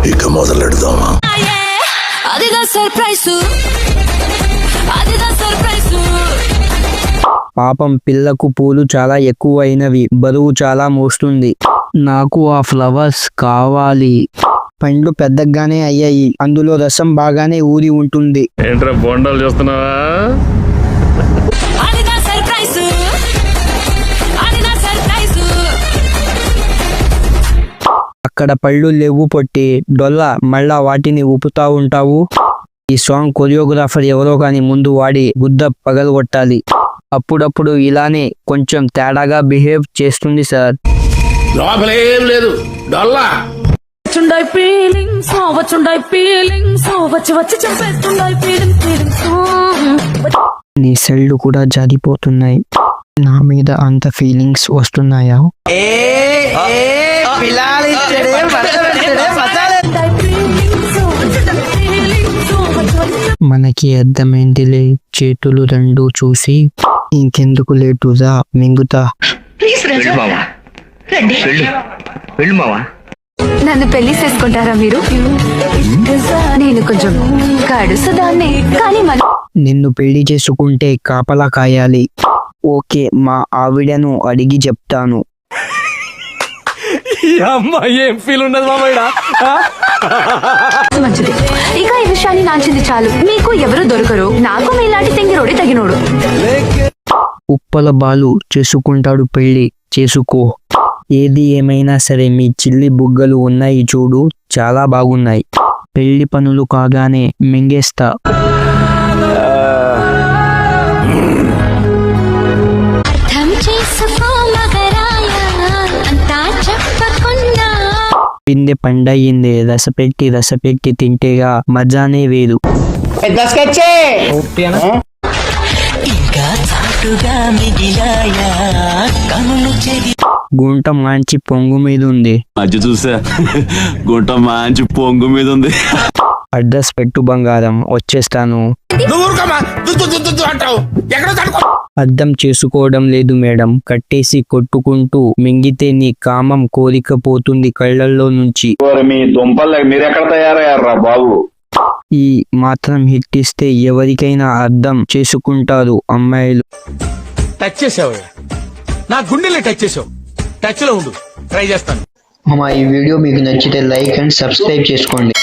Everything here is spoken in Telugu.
ఇక మొదలెడదామా? పాపం పిల్లకు పూలు చాలా ఎక్కువైనవి, బరువు చాలా మోస్తుంది. నాకు ఆ ఫ్లవర్స్ కావాలి. పండ్లు పెద్దగానే అయ్యాయి, అందులో రసం బాగానే ఊరి ఉంటుంది. ఏంట్రా బొండాలు చేస్తున్నావా? అక్కడ పళ్ళు లేవు పొట్టి డొల్ల, మళ్ళా వాటిని ఊపుతా ఉంటావు. ఈ సాంగ్ కొరియోగ్రాఫర్ ఎవరో కానీ ముందు వాడి గుద్ద పగలగొట్టాలి. అప్పుడప్పుడు ఇలానే కొంచెం తేడాగా బిహేవ్ చేస్తుంది సార్. లోపలేం లేదు, డొల్లా. నీ సెల్లు కూడా జారిపోతున్నాయి. నా మీద అంత ఫీలింగ్స్ వస్తున్నాయా? మనకి అర్థమైందిలే, చేతులు రెండు చూసి ఇంకెందుకు లేటుదా మింగుతా. నన్ను పెళ్లి చేసుకుంటారా మీరు? నేను కొంచెం కడుసుదాన్ని, కానీ నిన్ను పెళ్లి చేసుకుంటే కాపలా కాయాలి. ఓకే, మా ఆవిడను అడిగి చెప్తాను. ఏం ఫీల్ ఉన్నది మామయ్య? మంచిది. ఇక ఈ విషయాన్ని నాంచింది చాలు. మీకు ఎవరు దొరకరు, నాకు మీలాంటి తెంగిరోడి తగినోడు. ఉప్పల బాలు చేసుకుంటాడు పెళ్లి, చేసుకో. ఏది ఏమైనా సరే మీ చిల్లి బుగ్గలు ఉన్నాయి చూడు, చాలా బాగున్నాయి. పెళ్లి పనులు కాగానే మింగేస్తా. పిందె పండయిందే, రసపెట్టి తింటేగా మజానే వేరు. గుంట మంచి పొంగు మీద ఉంది. అది చూసా, గుంట మంచి పొంగు మీద ఉంది. అడ్రస్ పెట్టు బంగారం, వచ్చేస్తాను. అర్థం చేసుకోవడం లేదు మేడం, కట్టేసి కొట్టుకుంటూ మింగితే నీ కామం కోరిక పోతుంది కళ్ళల్లో నుంచి. మీ దుంపలు మీరెక్కడ తయారయ్యారా బాబు? ఈ మాత్రం హిట్ ఇస్తే ఎవరికైనా అర్థం చేసుకుంటారు అమ్మాయిలు. టచ్ చేసావు, నా గుండెల్ని టచ్ చేసావు. టచ్ లో ఉండు, ట్రై చేస్తాను. ఈ వీడియో మీకు నచ్చితే లైక్ అండ్ సబ్స్క్రైబ్ చేసుకోండి.